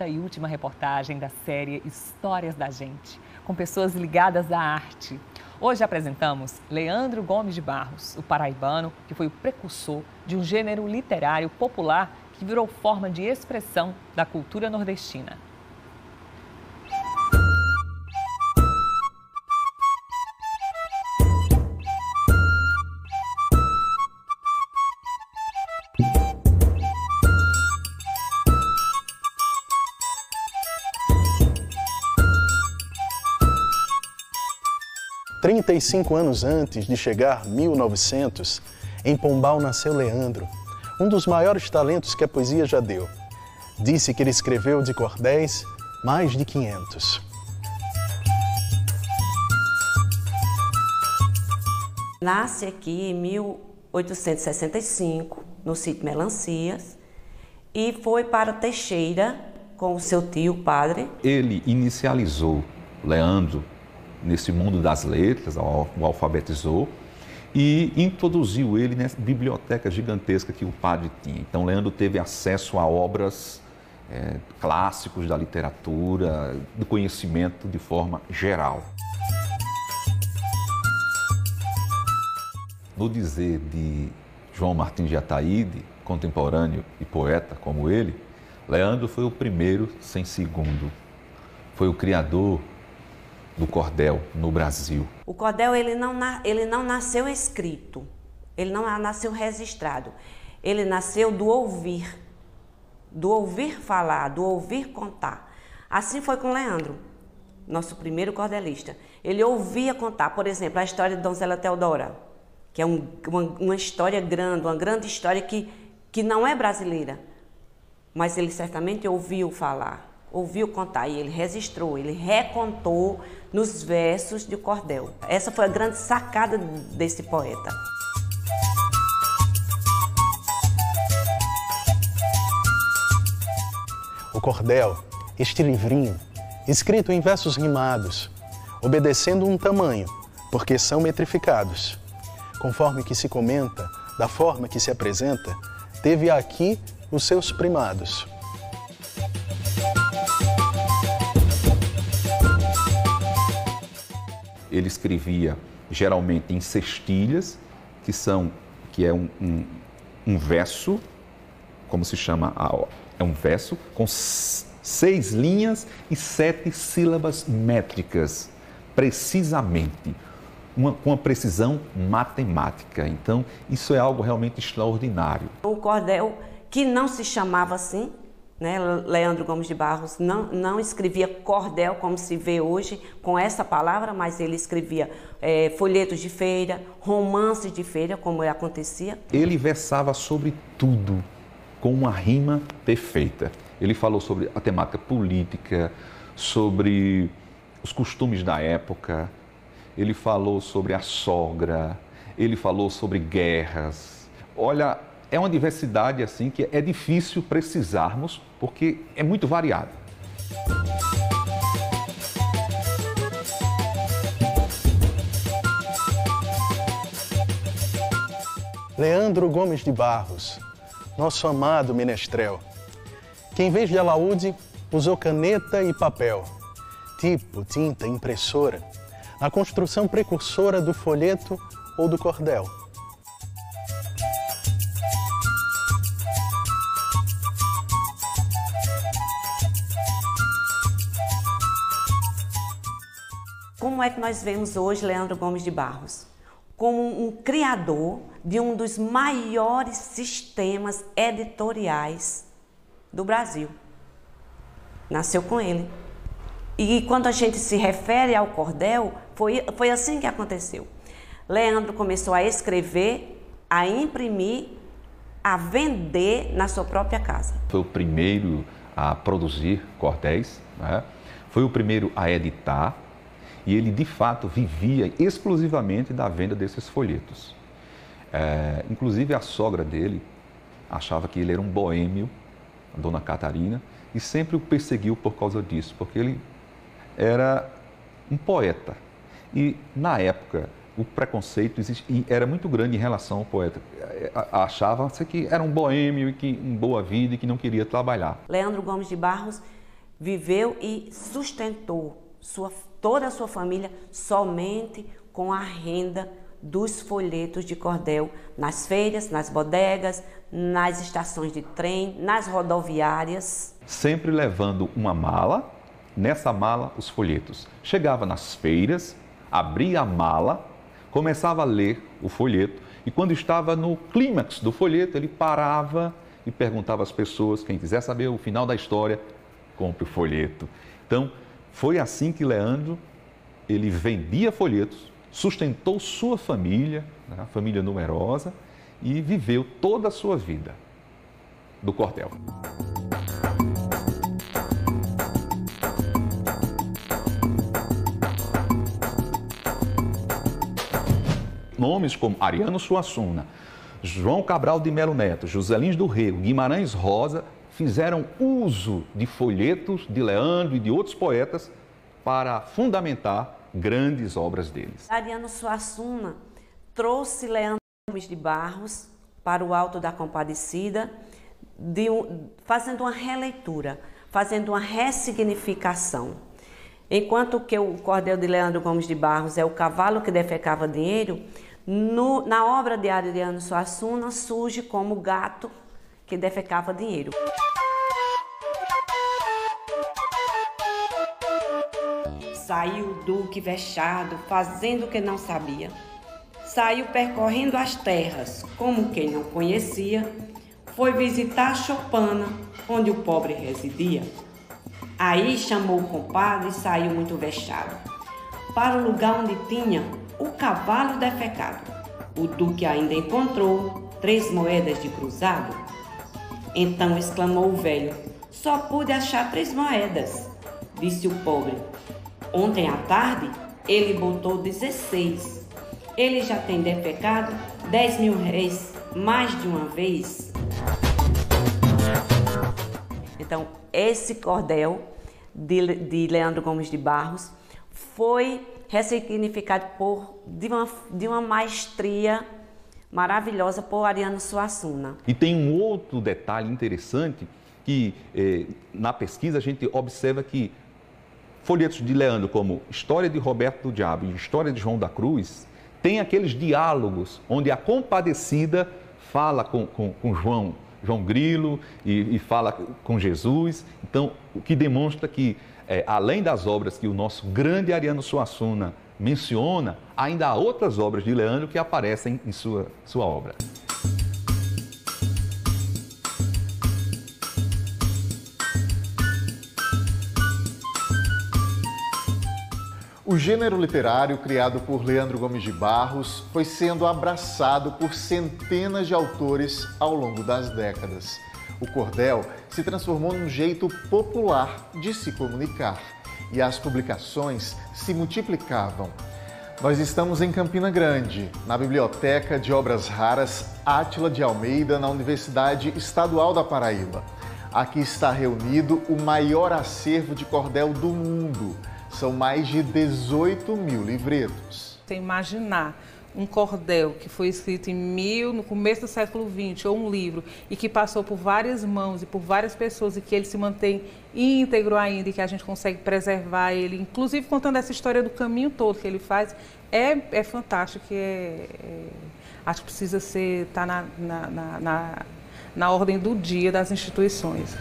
E última reportagem da série Histórias da Gente, com pessoas ligadas à arte. Hoje apresentamos Leandro Gomes de Barros, o paraibano que foi o precursor de um gênero literário popular que virou forma de expressão da cultura nordestina. Há 35 anos antes de chegar 1900, em Pombal nasceu Leandro, um dos maiores talentos que a poesia já deu. Disse que ele escreveu de cordéis mais de 500. Nasce aqui em 1865, no sítio Melancias, e foi para Teixeira com o seu tio, padre. Ele inicializou Leandro nesse mundo das letras, o alfabetizou e introduziu ele nessa biblioteca gigantesca que o padre tinha. Então, Leandro teve acesso a obras clássicos da literatura, do conhecimento de forma geral. No dizer de João Martins de Ataíde, contemporâneo e poeta como ele, Leandro foi o primeiro sem segundo, foi o criador do cordel no Brasil. O cordel ele não nasceu escrito, ele não nasceu registrado, ele nasceu do ouvir falar, do ouvir contar. Assim foi com Leandro, nosso primeiro cordelista. Ele ouvia contar, por exemplo, a história de Donzela Teodora, que é uma história grande, uma grande história que não é brasileira, mas ele certamente ouviu falar, ouviu contar e ele registrou, ele recontou nos versos de cordel. Essa foi a grande sacada desse poeta. O cordel, este livrinho, escrito em versos rimados, obedecendo um tamanho, porque são metrificados. Conforme que se comenta, da forma que se apresenta, teve aqui os seus primados. Ele escrevia geralmente em cestilhas, que é um verso, como se chama, é um verso com 6 linhas e 7 sílabas métricas, precisamente, com uma precisão matemática. Então, isso é algo realmente extraordinário. O cordel, que não se chamava assim, né? Leandro Gomes de Barros não escrevia cordel como se vê hoje com essa palavra, mas ele escrevia folhetos de feira, romances de feira, como acontecia. Ele versava sobre tudo, com uma rima perfeita. Ele falou sobre a temática política, sobre os costumes da época, ele falou sobre a sogra, ele falou sobre guerras. Olha, é uma diversidade assim que é difícil precisarmos, porque é muito variado. Leandro Gomes de Barros, nosso amado menestrel, que em vez de alaúde usou caneta e papel, tipo, tinta, impressora, na construção precursora do folheto ou do cordel. Como é que nós vemos hoje Leandro Gomes de Barros? Como um criador de um dos maiores sistemas editoriais do Brasil. Nasceu com ele. E quando a gente se refere ao cordel, foi assim que aconteceu. Leandro começou a escrever, a imprimir, a vender na sua própria casa. Foi o primeiro a produzir cordéis, né? Foi o primeiro a editar. E ele, de fato, vivia exclusivamente da venda desses folhetos. Inclusive, a sogra dele achava que ele era um boêmio, a dona Catarina, e sempre o perseguiu por causa disso, porque ele era um poeta. E, na época, o preconceito era muito grande em relação ao poeta. Achava-se que era um boêmio, e que em boa vida e que não queria trabalhar. Leandro Gomes de Barros viveu e sustentou toda a sua família somente com a renda dos folhetos de cordel nas feiras, nas bodegas, nas estações de trem, nas rodoviárias. Sempre levando uma mala, nessa mala os folhetos. Chegava nas feiras, abria a mala, começava a ler o folheto e quando estava no clímax do folheto, ele parava e perguntava às pessoas, quem quiser saber o final da história, compre o folheto. Então, foi assim que Leandro, ele vendia folhetos, sustentou sua família, né, família numerosa, e viveu toda a sua vida do cordel. Nomes como Ariano Suassuna, João Cabral de Melo Neto, José Lins do Rego, Guimarães Rosa, fizeram uso de folhetos de Leandro e de outros poetas para fundamentar grandes obras deles. Ariano Suassuna trouxe Leandro Gomes de Barros para o Alto da Compadecida, fazendo uma releitura, fazendo uma ressignificação. Enquanto que o cordel de Leandro Gomes de Barros é o cavalo que defecava dinheiro, na obra de Ariano Suassuna surge como o gato que defecava dinheiro. Saiu o duque vexado, fazendo o que não sabia. Saiu percorrendo as terras, como quem não conhecia. Foi visitar Chopana, onde o pobre residia. Aí chamou o compadre e saiu muito vexado para o lugar onde tinha o cavalo defecado. O duque ainda encontrou 3 moedas de cruzado. Então exclamou o velho: só pude achar 3 moedas. Disse o pobre: ontem à tarde ele botou 16. Ele já tem defecado 10.000 réis mais de uma vez. Então, esse cordel de Leandro Gomes de Barros foi ressignificado de uma maestria maravilhosa por Ariano Suassuna. E tem um outro detalhe interessante que na pesquisa a gente observa que folhetos de Leandro, como História de Roberto do Diabo e História de João da Cruz, tem aqueles diálogos onde a Compadecida fala com João Grilo e fala com Jesus. Então, o que demonstra que, além das obras que o nosso grande Ariano Suassuna menciona, ainda há outras obras de Leandro que aparecem em sua obra. O gênero literário criado por Leandro Gomes de Barros foi sendo abraçado por centenas de autores ao longo das décadas. O cordel se transformou num jeito popular de se comunicar e as publicações se multiplicavam. Nós estamos em Campina Grande, na Biblioteca de Obras Raras Átila de Almeida, na Universidade Estadual da Paraíba. Aqui está reunido o maior acervo de cordel do mundo. São mais de 18.000 livretos. Você imaginar um cordel que foi escrito no começo do século XX, ou um livro, e que passou por várias mãos e por várias pessoas, e que ele se mantém íntegro ainda, e que a gente consegue preservar ele, inclusive contando essa história do caminho todo que ele faz, é fantástico, acho que precisa estar na ordem do dia das instituições.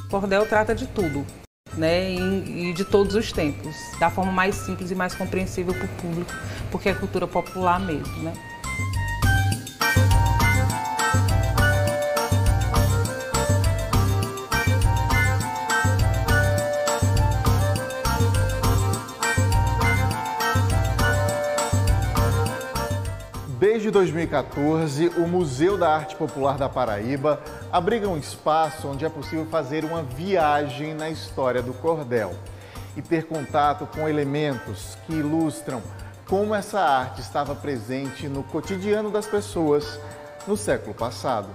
O cordel trata de tudo, né? E de todos os tempos, da forma mais simples e mais compreensível para o público, porque é cultura popular mesmo, né? Desde 2014, o Museu da Arte Popular da Paraíba abriga um espaço onde é possível fazer uma viagem na história do cordel e ter contato com elementos que ilustram como essa arte estava presente no cotidiano das pessoas no século passado.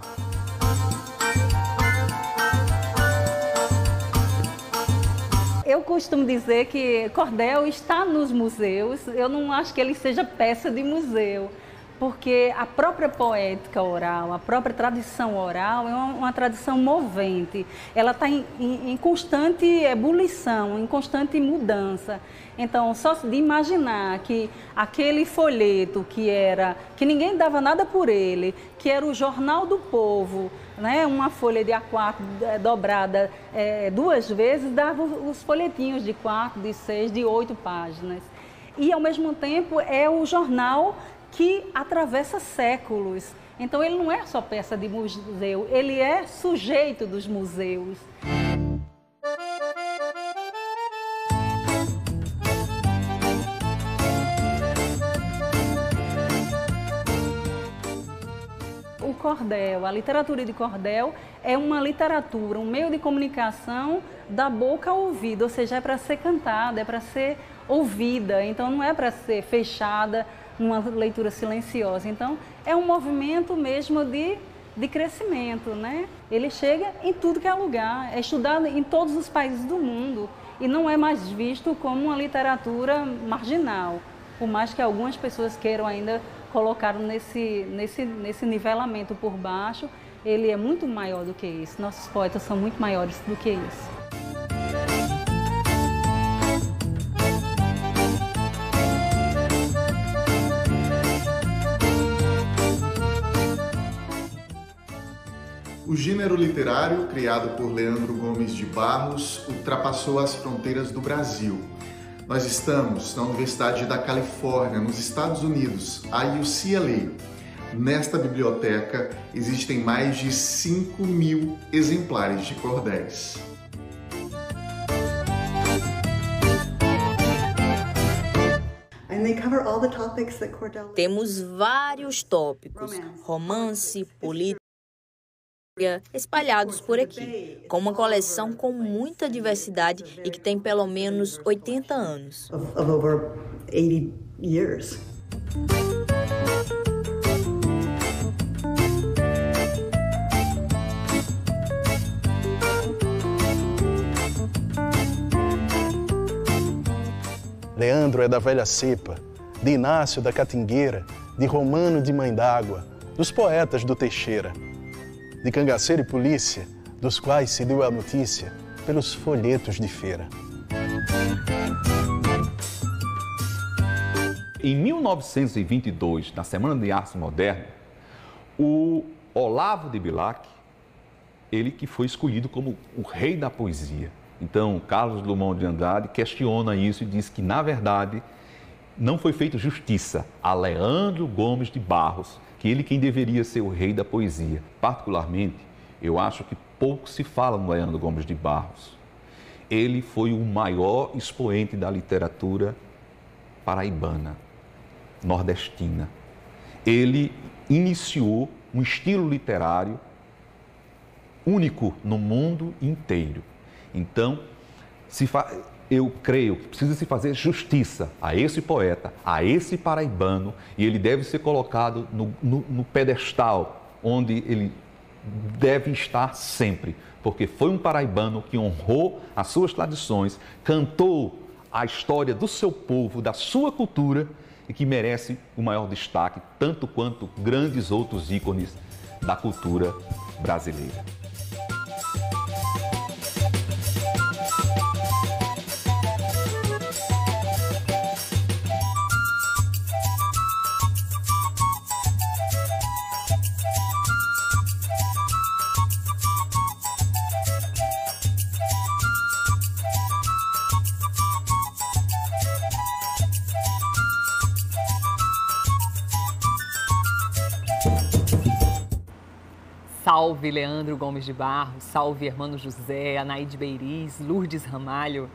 Eu costumo dizer que cordel está nos museus. Eu não acho que ele seja peça de museu, porque a própria poética oral, a própria tradição oral é uma tradição movente. Ela está em constante ebulição, em constante mudança. Então, só de imaginar que aquele folheto que ninguém dava nada por ele, que era o Jornal do Povo, né? Uma folha de A4 dobrada 2 vezes, dava os folhetinhos de 4, de 6, de 8 páginas. E, ao mesmo tempo, é o jornal que atravessa séculos. Então, ele não é só peça de museu, ele é sujeito dos museus. O cordel, a literatura de cordel é uma literatura, um meio de comunicação da boca ao ouvido, ou seja, é para ser cantada, é para ser ouvida, então não é para ser fechada numa leitura silenciosa. Então, é um movimento mesmo de crescimento, né? Ele chega em tudo que é lugar, é estudado em todos os países do mundo e não é mais visto como uma literatura marginal, por mais que algumas pessoas queiram ainda colocar nesse nivelamento por baixo. Ele é muito maior do que isso, nossos poetas são muito maiores do que isso. O gênero literário, criado por Leandro Gomes de Barros, ultrapassou as fronteiras do Brasil. Nós estamos na Universidade da Califórnia, nos Estados Unidos, a UCLA. Nesta biblioteca existem mais de 5.000 exemplares de cordéis. Temos vários tópicos, romance, política, espalhados por aqui, com uma coleção com muita diversidade e que tem pelo menos 80 anos. Leandro é da velha cepa, de Inácio da Catingueira, de Romano de Mãe d'Água, dos poetas do Teixeira, de Cangaceiro e Polícia, dos quais se deu a notícia pelos folhetos de feira. Em 1922, na Semana de Arte Moderna, o Olavo de Bilac, ele que foi escolhido como o rei da poesia. Então, Carlos Drummond de Andrade questiona isso e diz que, na verdade, não foi feita justiça a Leandro Gomes de Barros, que ele quem deveria ser o rei da poesia. Particularmente, eu acho que pouco se fala no Leandro Gomes de Barros. Ele foi o maior expoente da literatura paraibana, nordestina. Ele iniciou um estilo literário único no mundo inteiro. Então, eu creio que precisa se fazer justiça a esse poeta, a esse paraibano, e ele deve ser colocado no pedestal onde ele deve estar sempre, porque foi um paraibano que honrou as suas tradições, cantou a história do seu povo, da sua cultura, e que merece o maior destaque, tanto quanto grandes outros ícones da cultura brasileira. Salve Leandro Gomes de Barros, salve Hermano José, Anaíde Beiriz, Lourdes Ramalho.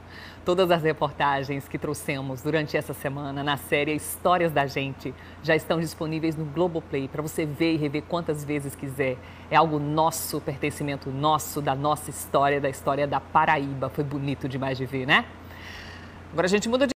Todas as reportagens que trouxemos durante essa semana na série Histórias da Gente já estão disponíveis no Globoplay para você ver e rever quantas vezes quiser. É algo nosso, pertencimento nosso, da nossa história, da história da Paraíba. Foi bonito demais de ver, né? Agora a gente muda de